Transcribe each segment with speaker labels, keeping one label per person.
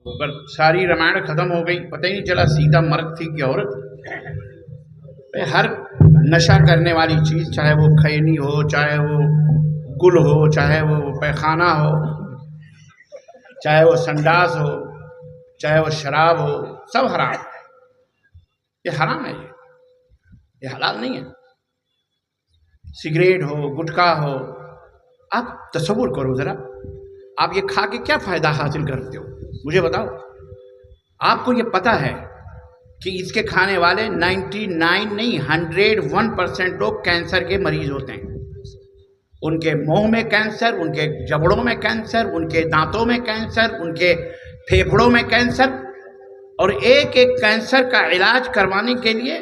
Speaker 1: پر ساری رامائن ختم ہو گئی، پتہ ہی نہیں چلا سیدھا مرد تھی کہ عورت۔ ہر نشہ کرنے والی چیز، چاہے وہ کھینی ہو، چاہے وہ گل ہو، چاہے وہ پیخانہ ہو، چاہے وہ سنڈاس ہو، چاہے وہ شراب ہو، سب حرام ہے۔ یہ حرام ہے، یہ حلال نہیں ہے۔ سگریٹ ہو، گٹکا ہو، آپ تصور کرو ذرا، آپ یہ کھا کے کیا فائدہ حاصل کرتے ہو؟ مجھے بتاؤ۔ آپ کو یہ پتا ہے کہ اس کے کھانے والے 99 نہیں 101% لوگ کینسر کے مریض ہوتے ہیں۔ ان کے منہ میں کینسر، ان کے جبڑوں میں کینسر، ان کے دانتوں میں کینسر، ان کے پھیپھڑوں میں کینسر، اور ایک ایک کینسر کا علاج کروانے کے لیے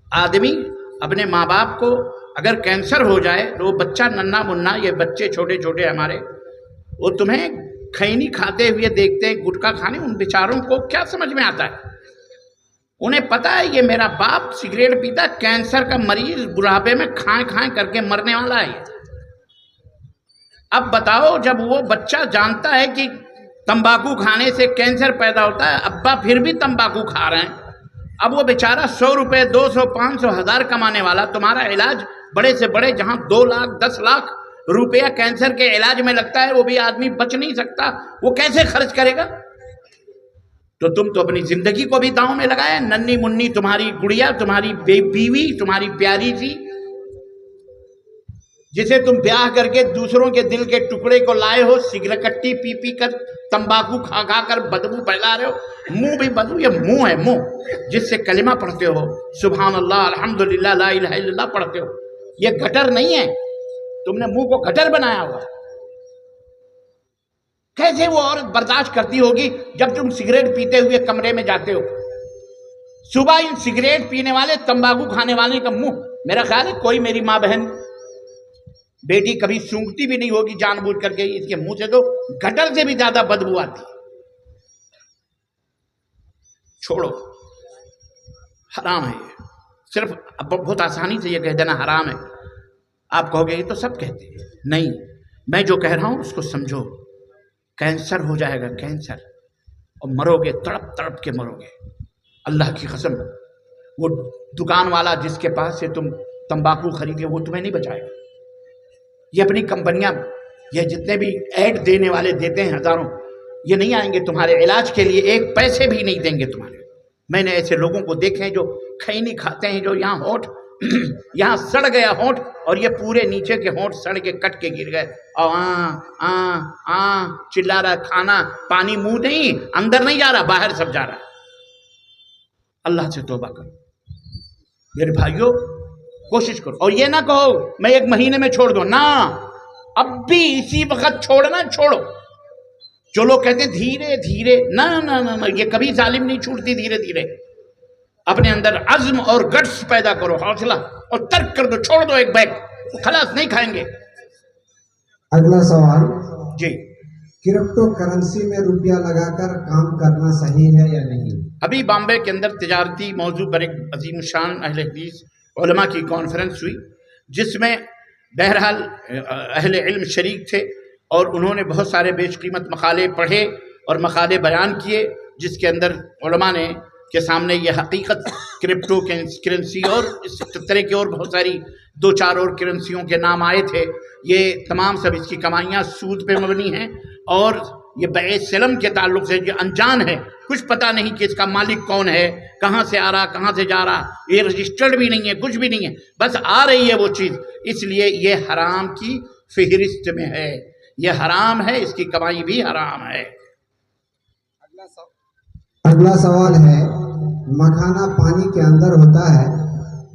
Speaker 1: آدمی اپنے ماں باپ کو، اگر کینسر ہو جائے تو وہ بچہ ننھا منا، یہ بچے چھوٹے چھوٹے ہمارے، وہ تمہیں کھینی کھاتے ہوئے دیکھتے ہیں، گٹکا کھانے، ان بیچاروں کو کیا سمجھ میں آتا ہے؟ انہیں پتا ہے یہ میرا باپ سگریٹ پیتا، کینسر کا مریض، بڑھاپے میں کھائیں کھائیں کر کے مرنے والا ہے۔ اب بتاؤ، جب وہ بچہ جانتا ہے کہ تمباکو کھانے سے کینسر پیدا ہوتا ہے، ابا پھر بھی تمباکو کھا رہے ہیں، اب وہ بیچارہ 100 روپے 200 500 1000 کمانے والا، تمہارا علاج بڑے سے بڑے جہاں 2 لاکھ 10 لاکھ روپیہ کینسر کے علاج میں لگتا ہے، وہ بھی آدمی بچ نہیں سکتا، وہ کیسے خرچ کرے گا؟ تو تم تو اپنی زندگی کو بھی داؤں میں لگایا۔ ننھی منی تمہاری گڑیا، تمہاری بیوی، تمہاری پیاری سی، جسے تم بیاہ کر کے دوسروں کے دل کے ٹکڑے کو لائے ہو، سگریٹ کٹی پی پی کر، تمباکو کھا کھا کر بدبو پھیلا رہے ہو، منہ بھی بدبو، یہ منہ ہے، منہ جس سے کلمہ پڑھتے ہو، سبحان اللہ، الحمدللہ، لا الہ الا اللہ پڑھتے ہو، یہ گٹر نہیں ہے، تم نے منہ کو گٹر بنایا ہوا۔ کیسے وہ عورت برداشت کرتی ہوگی جب تم سگریٹ پیتے ہوئے کمرے میں جاتے ہو؟ صبح ان سگریٹ پینے والے، تمباکو کھانے والے کا منہ، میرا خیال ہے کوئی میری ماں بہن بیٹی کبھی سونگتی بھی نہیں ہوگی جان بوجھ کر کے، اس کے منہ سے تو گٹر سے بھی زیادہ بدبو آتی۔ چھوڑو، حرام ہے یہ، صرف بہت آسانی سے یہ کہہ دینا حرام ہے۔ آپ کہو گے یہ تو سب کہتے ہیں، نہیں، میں جو کہہ رہا ہوں اس کو سمجھو۔ کینسر ہو جائے گا، کینسر، اور مرو گے، تڑپ تڑپ کے مرو گے، اللہ کی قسم۔ وہ دکان والا جس کے پاس سے تم تمباکو خریدے، وہ تمہیں نہیں بچائے گا۔ یہ اپنی کمپنیاں، یہ جتنے بھی ایڈ دینے والے دیتے ہیں ہزاروں، یہ نہیں آئیں گے تمہارے علاج کے لیے، ایک پیسے بھی نہیں دیں گے تمہارے۔ میں نے ایسے لوگوں کو دیکھے ہیں جو کھینی کھاتے ہیں، جو یہاں ہونٹ یہاں سڑ گیا ہونٹ، اور یہ پورے نیچے کے ہونٹ سڑ کے کٹ کے گر گئے، اور چلا رہا، کھانا پانی منہ نہیں، اندر نہیں جا رہا، باہر سب جا رہا۔ اللہ سے توبہ کرو میرے بھائیوں، کوشش کرو، اور یہ نہ کہو میں 1 مہینے میں چھوڑ دوں، نہ، اب بھی اسی وقت چھوڑنا، چھوڑو۔ جو لوگ کہتے ہیں دھیرے دھیرے، نہ نہ نہ، یہ کبھی ظالم نہیں چھوٹتی دھیرے دھیرے۔ اپنے اندر عزم اور گٹس پیدا کرو، حوصلہ، اور ترک کر دو، چھوڑ دو ایک بیگ، خلاص نہیں کھائیں گے۔
Speaker 2: اگلا سوال
Speaker 1: جی،
Speaker 2: کرپٹو کرنسی میں روپیہ لگا کر کام کرنا صحیح ہے یا نہیں؟
Speaker 1: ابھی بامبے کے اندر تجارتی موضوع پر ایک عظیم الشان اہل حدیث علماء کی کانفرنس ہوئی، جس میں بہرحال اہل علم شریک تھے، اور انہوں نے بہت سارے بیش قیمت مقالے پڑھے اور مقالے بیان کیے، جس کے اندر علماء نے کے سامنے یہ حقیقت، کرپٹو کرنسی اور اس طرح کی اور بہت ساری 2-4 اور کرنسیوں کے نام آئے تھے، یہ تمام سب اس کی کمائیاں سود پہ مبنی ہیں، اور یہ بیع سلم کے تعلق سے جو انجان ہے، کچھ پتہ نہیں کہ اس کا مالک کون ہے، کہاں سے آ رہا، کہاں سے جا رہا، یہ رجسٹرڈ بھی نہیں ہے، کچھ بھی نہیں ہے، بس آ رہی ہے وہ چیز، اس لیے یہ حرام کی فہرست میں ہے، یہ حرام ہے، اس کی کمائی بھی حرام ہے۔
Speaker 2: اگلا سوال ہے، مکھانا پانی کے اندر ہوتا ہے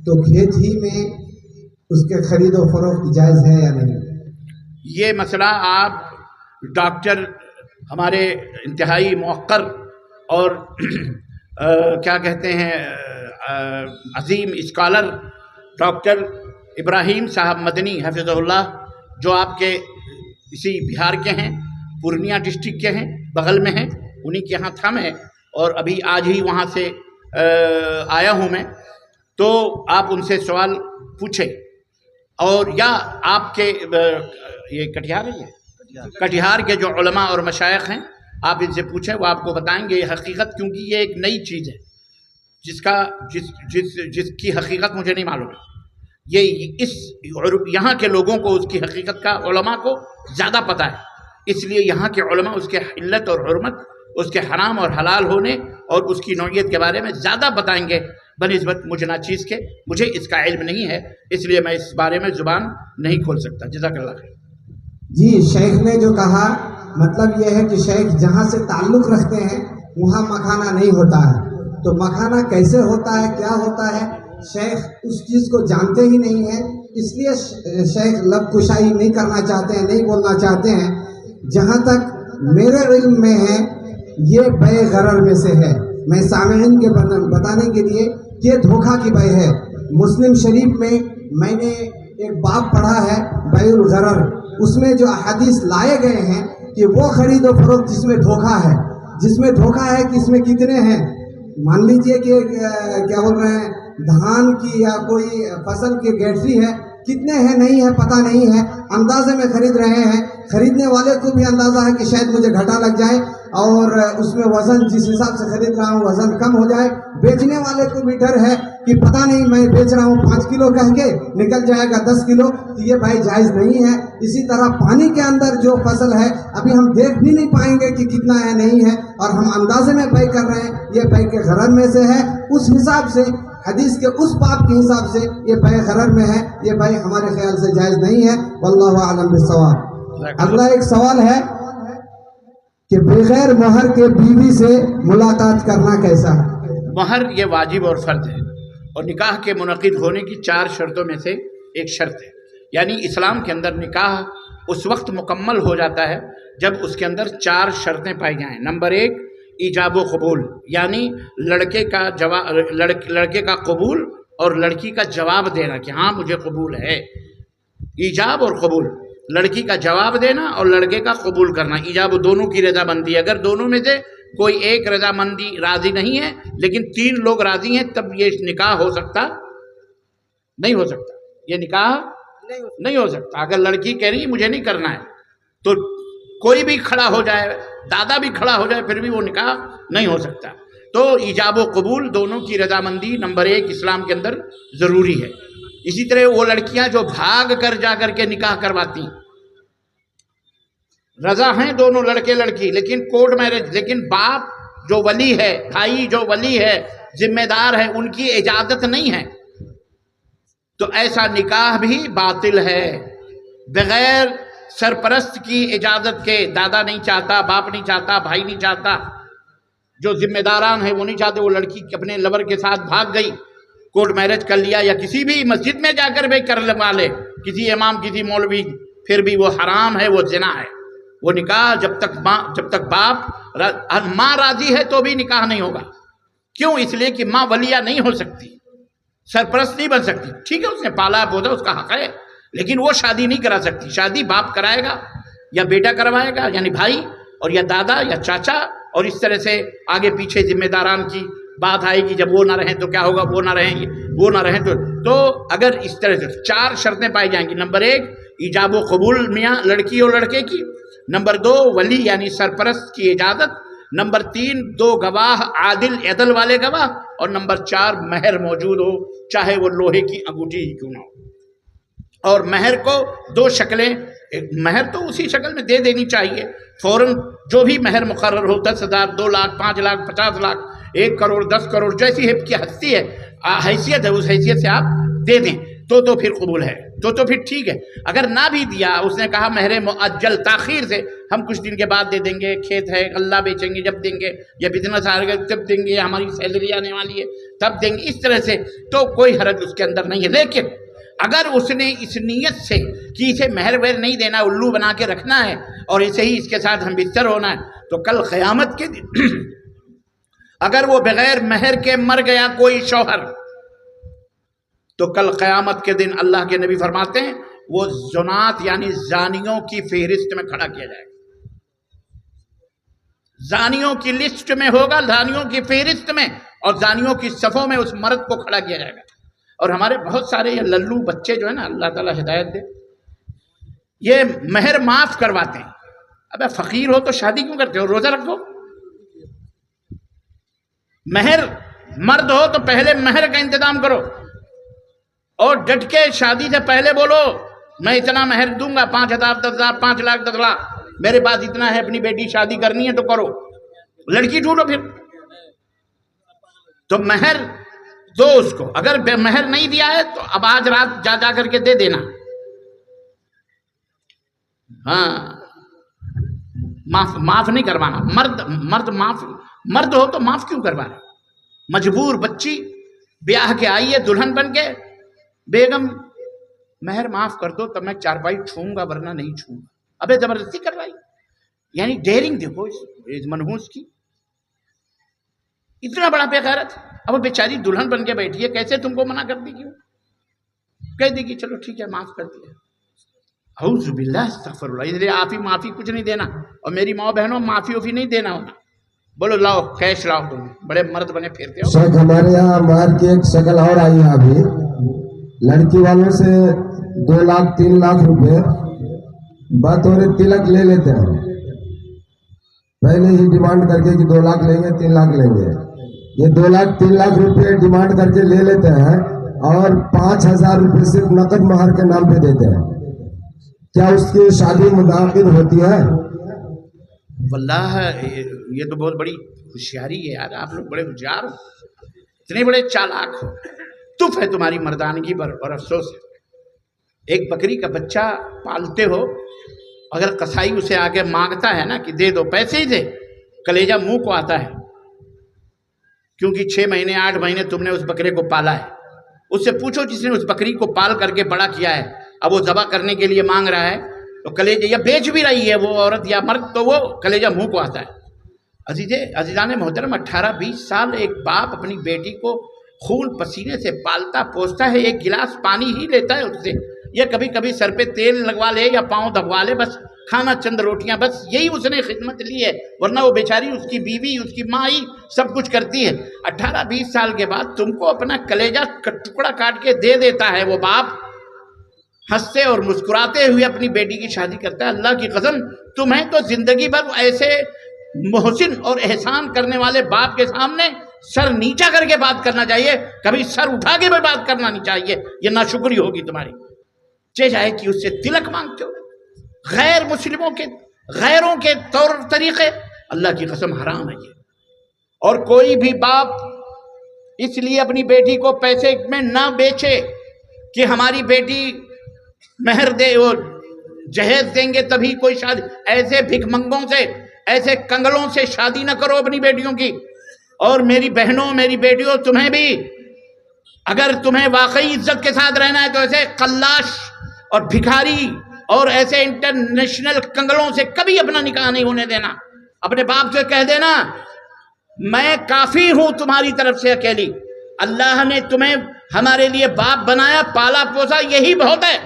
Speaker 2: تو کھیت ہی میں اس کے خرید و فروخت جائز ہے یا نہیں؟
Speaker 1: یہ مسئلہ آپ ڈاکٹر ہمارے انتہائی موقر اور کیا کہتے ہیں عظیم اسکالر ڈاکٹر ابراہیم صاحب مدنی حفظہ اللہ، جو آپ کے اسی بہار کے ہیں، پورنیہ ڈسٹرکٹ کے ہیں، بغل میں ہیں، انہی کے یہاں تھا میں، اور ابھی آج ہی وہاں سے آیا ہوں میں، تو آپ ان سے سوال پوچھیں، اور یا آپ کے یہ کٹیہار ہے، یہ کٹیہار کے جو علماء اور مشائخ ہیں، آپ ان سے پوچھیں، وہ آپ کو بتائیں گے یہ حقیقت، کیونکہ یہ ایک نئی چیز ہے جس کی حقیقت مجھے نہیں معلوم ہے۔ یہاں کے لوگوں کو اس کی حقیقت کا، علماء کو زیادہ پتہ ہے، اس لیے یہاں کے علماء اس کے علت اور حرمت، اس کے حرام اور حلال ہونے اور اس کی نوعیت کے بارے میں زیادہ بتائیں گے بنسبت مجھے ناچیز کے۔ مجھے اس کا علم نہیں ہے، اس لیے میں اس بارے میں زبان نہیں کھول سکتا۔ جزاک اللہ خیر۔
Speaker 2: جی، شیخ نے جو کہا مطلب یہ ہے کہ شیخ جہاں سے تعلق رکھتے ہیں وہاں مکھانا نہیں ہوتا ہے، تو مکھانا کیسے ہوتا ہے، کیا ہوتا ہے، شیخ اس چیز کو جانتے ہی نہیں ہیں، اس لیے شیخ لب کشائی نہیں کرنا چاہتے ہیں، نہیں بولنا چاہتے ہیں۔ جہاں تک میرے علم میں ہے یہ بے غرر میں سے ہے۔ میں سامعین کے بتانے کے لیے یہ دھوکہ کی بے ہے۔ مسلم شریف میں نے ایک باب پڑھا ہے بیع الغرر، اس میں جو احادیث لائے گئے ہیں کہ وہ خرید و فروخت جس میں دھوکہ ہے، جس میں دھوکہ ہے کہ اس میں کتنے ہیں، مان لیجئے کہ کیا بول رہے ہیں دھان کی یا کوئی فصل کی گیٹری ہے، کتنے ہیں نہیں ہے پتہ نہیں ہے، اندازے میں خرید رہے ہیں۔ خریدنے والے کو بھی اندازہ ہے کہ شاید مجھے گھاٹا لگ جائے اور اس میں وزن جس حساب سے خرید رہا ہوں وزن کم ہو جائے۔ بیچنے والے کو بھی ڈر ہے کہ پتہ نہیں میں بیچ رہا ہوں 5 کلو کہہ کے نکل جائے گا 10 کلو، تو یہ بھائی جائز نہیں ہے۔ اسی طرح پانی کے اندر جو فصل ہے ابھی ہم دیکھ بھی نہیں پائیں گے کہ کتنا ہے نہیں ہے، اور ہم اندازے میں بے کر رہے ہیں، یہ بے کے غرر میں سے ہے۔ اس حساب سے حدیث کے اس باب کے حساب سے یہ بے غرر میں ہے، یہ بے ہمارے خیال سے جائز نہیں ہے۔ واللہ اعلم بالصواب۔ اگلا ایک سوال ہے کہ بغیر مہر کے بیوی سے ملاقات کرنا کیسا ہے؟
Speaker 1: مہر یہ واجب اور فرض ہے، اور نکاح کے منعقد ہونے کی 4 شرطوں میں سے ایک شرط ہے۔ یعنی اسلام کے اندر نکاح اس وقت مکمل ہو جاتا ہے جب اس کے اندر 4 شرطیں پائی جائیں۔ نمبر 1 ایجاب و قبول، یعنی لڑکے کا قبول اور لڑکی کا جواب دینا کہ ہاں مجھے قبول ہے۔ ایجاب اور قبول، لڑکی کا جواب دینا اور لڑکے کا قبول کرنا۔ ایجاب دونوں کی رضامندی، اگر دونوں میں سے کوئی ایک رضامندی راضی نہیں ہے لیکن 3 لوگ راضی ہیں تب یہ نکاح ہو سکتا نہیں ہو سکتا، یہ نکاح نہیں ہو سکتا۔ اگر لڑکی کہہ رہی مجھے نہیں کرنا ہے تو کوئی بھی کھڑا ہو جائے، دادا بھی کھڑا ہو جائے، پھر بھی وہ نکاح نہیں ہو سکتا۔ تو ایجاب و قبول دونوں کی رضامندی نمبر 1 اسلام کے اندر ضروری ہے۔ اسی طرح وہ لڑکیاں جو بھاگ کر جا کر کے نکاح کرواتی ہیں، رضا ہیں دونوں لڑکے لڑکی لیکن کورٹ میرج، لیکن باپ جو ولی ہے، بھائی جو ولی ہے، ذمہ دار ہے، ان کی اجازت نہیں ہے، تو ایسا نکاح بھی باطل ہے۔ بغیر سرپرست کی اجازت کے، دادا نہیں چاہتا، باپ نہیں چاہتا، بھائی نہیں چاہتا، جو ذمہ داران ہیں وہ نہیں چاہتے، وہ لڑکی اپنے لور کے ساتھ بھاگ گئی، کورٹ میرج کر لیا، یا کسی بھی مسجد میں جا کر بھی کر لگا لے، کسی امام کسی مولوی، پھر بھی وہ حرام ہے، وہ زنا ہے۔ وہ نکاح جب تک باپ ماں راضی ہے تو بھی نکاح نہیں ہوگا۔ کیوں؟ اس لیے کہ ماں ولیہ نہیں ہو سکتی، سرپرست نہیں بن سکتی۔ ٹھیک ہے اس نے پالا پودا، اس کا حق ہے، لیکن وہ شادی نہیں کرا سکتی۔ شادی باپ کرائے گا یا بیٹا کروائے گا، یعنی بھائی، اور یا دادا یا چاچا، اور اس طرح سے آگے پیچھے ذمہ داران کی بات آئے گی۔ جب وہ نہ رہیں تو کیا ہوگا، وہ نہ رہیں گے، وہ نہ رہیں تو اگر اس طرح سے 4 شرطیں پائی جائیں گی۔ نمبر 1 ایجاب و قبول میاں لڑکی اور لڑکے کی، نمبر 2 ولی یعنی سرپرست کی اجازت، نمبر 3 2 گواہ عدل والے گواہ، اور نمبر 4 مہر موجود ہو، چاہے وہ لوہے کی انگوٹھی ہی کیوں نہ ہو۔ اور مہر کو 2 شکلیں، مہر تو اسی شکل میں دے دینی چاہیے فوراً، جو بھی مہر مقرر ہو، 10,000 2 لاکھ 5 لاکھ 50 لاکھ 1 کروڑ 10 کروڑ، جیسی کی ہستی ہے، حیثیت ہے، اس حیثیت سے آپ دے دیں تو پھر قبول ہے، تو پھر ٹھیک ہے۔ اگر نہ بھی دیا، اس نے کہا مہر مؤجل، تاخیر سے، ہم کچھ دن کے بعد دے دیں گے، کھیت ہے غلہ بیچیں گے جب دیں گے، یا بزنس آئے گا جب دیں گے، یا ہماری سیلری آنے والی ہے تب دیں گے، اس طرح سے تو کوئی حرج اس کے اندر نہیں ہے۔ لیکن اگر اس نے اس نیت سے کہ اسے مہر وہر نہیں دینا، الو بنا کے رکھنا ہے اور اسے ہی اس کے ساتھ ہم بستر ہونا ہے، تو کل قیامت کے دن اگر وہ بغیر مہر کے مر گیا کوئی شوہر، تو کل قیامت کے دن اللہ کے نبی فرماتے ہیں وہ زنات یعنی زانیوں کی فہرست میں کھڑا کیا جائے گا، زانیوں کی لسٹ میں ہوگا، زانیوں کی فہرست میں، اور زانیوں کی صفوں میں اس مرد کو کھڑا کیا جائے گا۔ اور ہمارے بہت سارے یہ للو بچے جو ہیں نا، اللہ تعالیٰ ہدایت دے، یہ مہر معاف کرواتے ہیں۔ ابے فقیر ہو تو شادی کیوں کرتے ہو؟ روزہ رکھو. مہر مرد ہو تو پہلے مہر کا انتظام کرو اور ڈٹ کے شادی سے پہلے بولو میں اتنا مہر دوں گا، 5,000 10,000 5 لاکھ 10 لاکھ میرے پاس اتنا ہے، اپنی بیٹی شادی کرنی ہے تو کرو. لڑکی ڈھونڈو پھر تو مہر دو اس کو. اگر مہر نہیں دیا ہے تو اب آج رات جا کر کے دے دینا. ہاں معاف نہیں کروانا. مرد ہو تو معاف کیوں کروانا؟ مجبور بچی بیاہ کے آئی ہے دلہن بن کے، بیگم مہر معاف کر دو تب میں چارپائی چھوؤں گا ورنہ نہیں چھوؤں گا. ابے زبردستی کروائی. یعنی ڈیرنگ دیکھو اس منحوس کی، اتنا بڑا بے غیرت. اب بیچاری دلہن بن کے بیٹھی ہے، کیسے تم کو منع کر دی گی؟ کہہ دے گی چلو ٹھیک ہے معاف کر دیا. اعوذ باللہ استغفر اللہ. اس لیے آپ ہی معافی کچھ نہیں دینا. اور میری ماں بہنوں معافی وفی نہیں دینا ہونا. بولو لاؤ کیش لاؤ، تم بڑے مرد بنے پھرتے ہو.
Speaker 3: شیخ ہمارے یہاں مہر کی ایک شکل اور آئی ہے ابھی. لڑکی والوں سے 2 لاکھ 3 لاکھ روپے بات ہو رہی تلک لے لیتے ہیں. پہلے ہی ڈیمانڈ کر کے کہ 2 لاکھ لیں گے 3 لاکھ لیں گے. یہ 2 لاکھ 3 لاکھ روپے ڈیمانڈ کر کے لے لیتے ہیں اور 5,000 روپے صرف نقد مہر کے نام پہ دیتے ہیں. کیا اس کی شادی منعقد ہوتی ہے؟
Speaker 1: واللہ یہ تو بہت بڑی ہوشیاری ہے یار. آپ لوگ بڑے ہوشیار ہو، اتنے بڑے چالاک ہو. تف ہے تمہاری مردانگی پر اور افسوس ہے. ایک بکری کا بچہ پالتے ہو، اگر قصائی اسے آگے مانگتا ہے نا کہ دے دو، پیسے ہی دے، کلیجہ منہ کو آتا ہے. کیونکہ 6 مہینے 8 مہینے تم نے اس بکرے کو پالا ہے. اس سے پوچھو جس نے اس بکری کو پال کر کے بڑا کیا ہے، اب وہ ذبح کرنے کے لیے مانگ رہا ہے تو کلیجہ یا بیچ بھی رہی ہے وہ عورت یا مرد تو وہ کلیجہ منہ کو آتا ہے. عزیزان محترم، 18-20 سال ایک باپ اپنی بیٹی کو خون پسینے سے پالتا پوستا ہے، ایک گلاس پانی ہی لیتا ہے اس سے، یا کبھی کبھی سر پہ تیل لگوا لے یا پاؤں دبوا لے، بس کھانا چند روٹیاں، بس یہی اس نے خدمت لی ہے. ورنہ وہ بیچاری اس کی بیوی اس کی ماں ہی سب کچھ کرتی ہے. 18-20 سال کے بعد تم کو اپنا کلیجہ ٹکڑا کاٹ کے دے دیتا ہے وہ باپ، ہنستے اور مسکراتے ہوئے اپنی بیٹی کی شادی کرتا ہے. اللہ کی قسم تمہیں تو زندگی بھر ایسے محسن اور احسان کرنے والے باپ کے سامنے سر نیچا کر کے بات کرنا چاہیے، کبھی سر اٹھا کے بھی بات کرنا نہیں چاہیے. یہ ناشکری ہوگی تمہاری. جائے کہ اس سے تلک مانگتے ہو، غیر مسلموں کے غیروں کے طور طریقے، اللہ کی قسم حرام ہے یہ. اور کوئی بھی باپ اس لیے اپنی بیٹی کو پیسے میں نہ بیچے کہ ہماری بیٹی مہر دے، وہ جہیز دیں گے تبھی کوئی شادی. ایسے بھک منگوں سے، ایسے کنگلوں سے شادی نہ کرو اپنی بیٹیوں کی. اور میری بہنوں میری بیٹیوں تمہیں بھی، اگر تمہیں واقعی عزت کے ساتھ رہنا ہے تو ایسے قلاش اور بھکاری اور ایسے انٹرنیشنل کنگلوں سے کبھی اپنا نکاح نہیں ہونے دینا. اپنے باپ سے کہہ دینا میں کافی ہوں تمہاری طرف سے اکیلی. اللہ نے تمہیں ہمارے لیے باپ بنایا، پالا پوسا، یہی بہت ہے.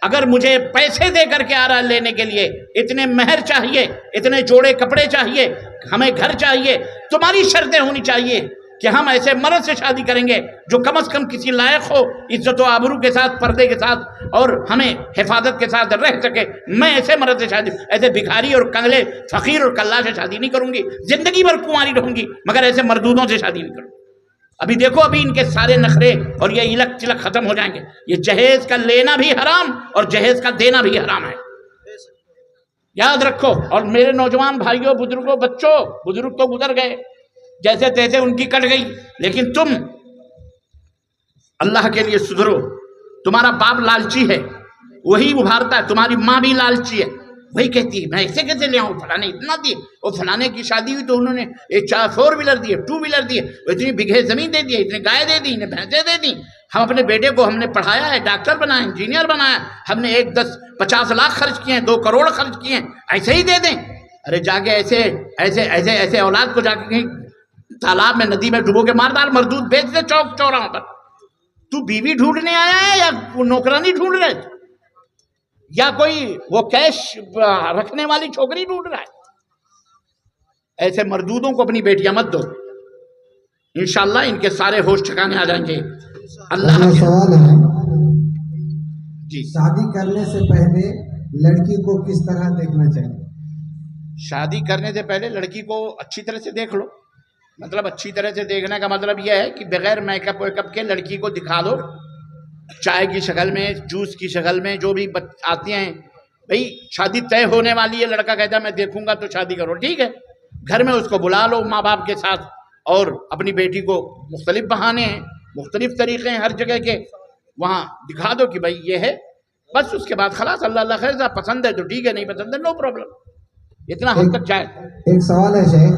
Speaker 1: اگر مجھے پیسے دے کر کے آ رہا ہے لینے کے لیے، اتنے مہر چاہیے، اتنے جوڑے کپڑے چاہیے، ہمیں گھر چاہیے، تمہاری شرطیں ہونی چاہیے کہ ہم ایسے مرد سے شادی کریں گے جو کم از کم کسی لائق ہو، عزت و آبرو کے ساتھ، پردے کے ساتھ، اور ہمیں حفاظت کے ساتھ رہ سکے. میں ایسے مرد سے شادی، ایسے بھکاری اور کنگلے فقیر اور کلّا سے شادی نہیں کروں گی. زندگی بھر کنواری رہوں گی مگر ایسے مردودوں سے شادی نہیں کروں. ابھی دیکھو ابھی ان کے سارے نخرے اور یہ الک چلک ختم ہو جائیں گے. یہ جہیز کا لینا بھی حرام اور جہیز کا دینا بھی حرام ہے، یاد رکھو. اور میرے نوجوان بھائیوں، بزرگوں، بچوں، بزرگ تو گزر گئے، جیسے تیسے ان کی کٹ گئی، لیکن تم اللہ کے لیے سدھرو. تمہارا باپ لالچی ہے، وہی ابھارتا ہے. تمہاری ماں بھی لالچی ہے، وہی کہتی ہے میں ایسے کیسے لے آؤں، فلانے اتنا دیے، اور فلانے کی شادی ہوئی تو انہوں نے ایک 4 ویلر دیے، 2 ویلر دیے، اتنی بگھے زمین دے دی، اتنے گائے دے دی، انہیں بھینسیں دے دی. ہم اپنے بیٹے کو ہم نے پڑھایا ہے، ڈاکٹر بنایا، انجینئر بنایا، ہم نے 10-50 لاکھ خرچ کیے ہیں، 2 کروڑ خرچ کیے ہیں، ایسے ہی دے دیں. ارے جا کے ایسے اولاد کو جا کے کہیں تالاب میں ندی میں ڈبو کے مار ڈال، مردود بیچ دے چوک چوراہوں پر. تو بیوی ڈھونڈنے آیا ہے یا نوکرانی ڈھونڈ رہے یا کوئی وہ کیش رکھنے والی چھوکری ڈھونڈ رہا ہے؟ ایسے مردودوں کو اپنی بیٹیاں مت دو، انشاءاللہ ان کے سارے ہوش ٹھکانے آ جائیں گے. اللہ
Speaker 2: سوال ہے
Speaker 1: جی،
Speaker 2: شادی کرنے سے پہلے لڑکی کو کس طرح دیکھنا چاہیے؟
Speaker 1: شادی کرنے سے پہلے لڑکی کو اچھی طرح سے دیکھ لو. مطلب اچھی طرح سے دیکھنے کا مطلب یہ ہے کہ بغیر میک اپ ویک اپ کے لڑکی کو دکھا دو, چائے کی شکل میں, جوس کی شکل میں, جو بھی آتی ہیں. بھئی شادی طے ہونے والی ہے, لڑکا کہتا ہے میں دیکھوں گا تو شادی کرو, ٹھیک ہے, گھر میں اس کو بلا لو ماں باپ کے ساتھ, اور اپنی بیٹی کو مختلف بہانے ہیں, مختلف طریقے ہیں ہر جگہ کے, وہاں دکھا دو کہ بھئی یہ ہے, بس اس کے بعد خلاص اللہ اللہ خیر, صاحب پسند ہے تو ٹھیک ہے, نہیں پسند ہے نو پرابلم. اتنا حد تک جائے.
Speaker 2: ایک سوال ہے شیخ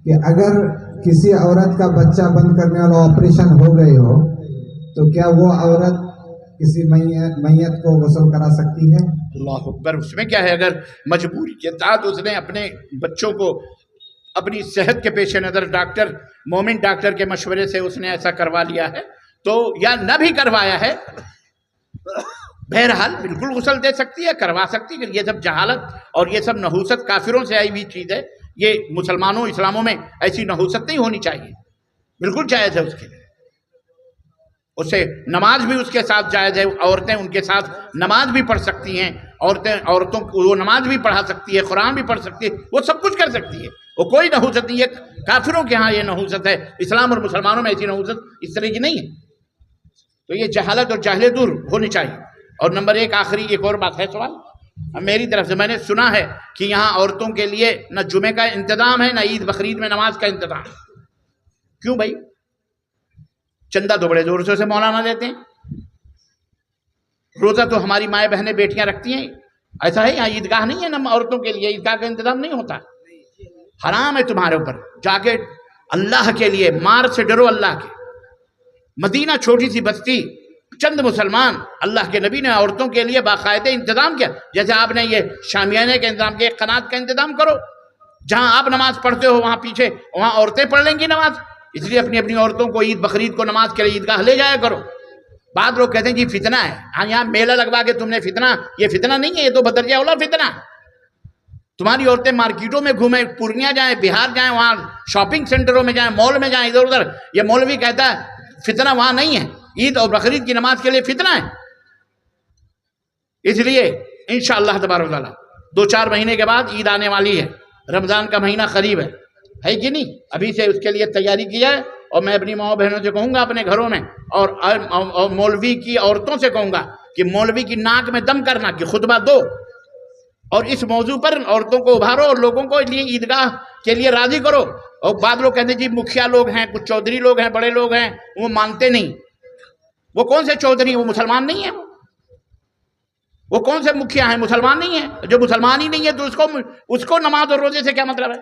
Speaker 2: کہ اگر کسی عورت کا بچہ بند کرنے والا آپریشن ہو گئی ہو تو کیا وہ عورت کسی میت کو غسل کرا سکتی ہے؟
Speaker 1: اللہ اکبر, اس میں کیا ہے, اگر مجبوری کے ساتھ اس نے اپنے بچوں کو اپنی صحت کے پیش نظر ڈاکٹر, مومن ڈاکٹر کے مشورے سے اس نے ایسا کروا لیا ہے تو, یا نہ بھی کروایا ہے, بہرحال بالکل غسل دے سکتی ہے, کروا سکتی ہے. یہ سب جہالت اور یہ سب نحوست کافروں سے آئی ہوئی چیز ہے. یہ مسلمانوں اسلاموں میں ایسی نحوست نہیں ہونی چاہیے, بالکل جائز ہے اس کے لیے. اسے نماز بھی اس کے ساتھ جائز ہے, عورتیں ان کے ساتھ نماز بھی پڑھ سکتی ہیں, عورتوں کو وہ نماز بھی پڑھا سکتی ہے, قرآن بھی پڑھ سکتی ہے, وہ سب کچھ کر سکتی ہے, وہ کوئی نحوست نہیں ہے. کافروں کے ہاں یہ نحوست ہے, اسلام اور مسلمانوں میں ایسی نحوست اس طرح کی نہیں ہے. تو یہ جہالت اور جاہلیت دور ہونی چاہیے. اور نمبر ایک, آخری ایک اور بات ہے, سوال میری طرف سے, میں نے سنا ہے کہ یہاں عورتوں کے لیے نہ جمعے کا انتظام ہے, نہ عید بقرعید میں نماز کا انتظام. کیوں بھائی؟ چندہ تو بڑے زور سے مولانا دیتے ہیں, روزہ تو ہماری مائیں بہنیں بیٹیاں رکھتی ہیں, ایسا ہے. یہاں عیدگاہ نہیں ہے نہ عورتوں کے لیے, عیدگاہ کا انتظام نہیں ہوتا. حرام ہے تمہارے اوپر, جا کے اللہ کے لیے مار سے ڈرو اللہ کے. مدینہ چھوٹی سی بستی, چند مسلمان, اللہ کے نبی نے عورتوں کے لیے باقاعدہ انتظام کیا. جیسے آپ نے یہ شامیانے کا انتظام کیا, قنات کا انتظام کرو. جہاں آپ نماز پڑھتے ہو وہاں پیچھے وہاں عورتیں پڑھ لیں گی نماز, اس لیے اپنی اپنی عورتوں کو عید بقرعید کو نماز کے لیے عیدگاہ لے جایا کرو. بعض لوگ کہتے ہیں جی فتنہ ہے, ہاں یہاں میلہ لگوا کے تم نے فتنہ, یہ فتنہ نہیں ہے, یہ تو بدرجہ اولا فتنہ. تمہاری عورتیں مارکیٹوں میں گھومیں, پورنیہ جائیں, بہار جائیں, وہاں شاپنگ سینٹروں میں جائیں, مال میں جائیں, ادھر ادھر. یہ مولوی کہتا ہے فتنہ وہاں نہیں ہے, عید اور بقرعید کی نماز کے لیے فتنہ ہے. اس لیے انشاءاللہ تبارک و تعالیٰ 2-4 مہینے کے بعد عید آنے والی ہے, رمضان کا مہینہ قریب ہے کہ نہیں؟ ابھی سے اس کے لیے تیاری کی ہے. اور میں اپنی ماؤں بہنوں سے کہوں گا اپنے گھروں میں, اور مولوی کی عورتوں سے کہوں گا کہ مولوی کی ناک میں دم کرنا کہ خطبہ دو, اور اس موضوع پر عورتوں کو ابھارو اور لوگوں کو لیے عیدگاہ کے لیے راضی کرو. اور بعض لوگ کہتے ہیں جی مکھیا لوگ ہیں, کچھ چودھری لوگ ہیں, بڑے لوگ ہیں, وہ مانتے نہیں. وہ کون سے چودھری ہیں؟ وہ مسلمان نہیں ہیں. وہ کون سے مکھیا ہیں؟ مسلمان نہیں ہیں. جو مسلمان ہی نہیں ہے تو اس کو نماز اور روزے سے کیا مطلب ہے؟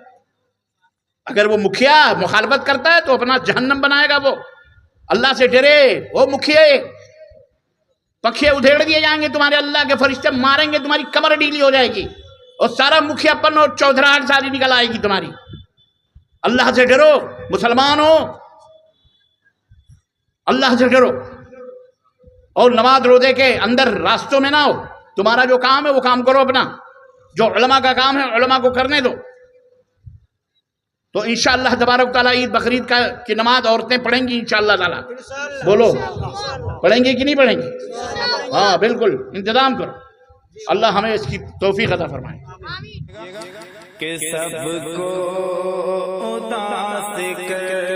Speaker 1: اگر وہ مکھیا مخالفت کرتا ہے تو اپنا جہنم بنائے گا. وہ اللہ سے ڈرے. وہ مکھیا پکھے ادھیڑ دیے جائیں گے, تمہارے اللہ کے فرشتے ماریں گے, تمہاری کمر ڈھیلی ہو جائے گی, اور سارا مکھیا پن اور چودھراہٹ ساری نکل آئے گی تمہاری. اللہ سے ڈرو, مسلمان ہو, اللہ سے ڈرو. اور نماز روزے کے اندر راستوں میں نہ ہو. تمہارا جو کام ہے وہ کام کرو اپنا, جو علماء کا کام ہے علماء کو کرنے دو. تو انشاءاللہ تبارک تعالیٰ عید بقرعید کی نماز عورتیں پڑھیں گی انشاءاللہ تعالیٰ. بولو پڑھیں گی کہ نہیں پڑھیں گی؟ ہاں بالکل انتظام کرو. اللہ ہمیں اس کی توفیق عطا فرمائے.
Speaker 4: کہ سب کو اداس کر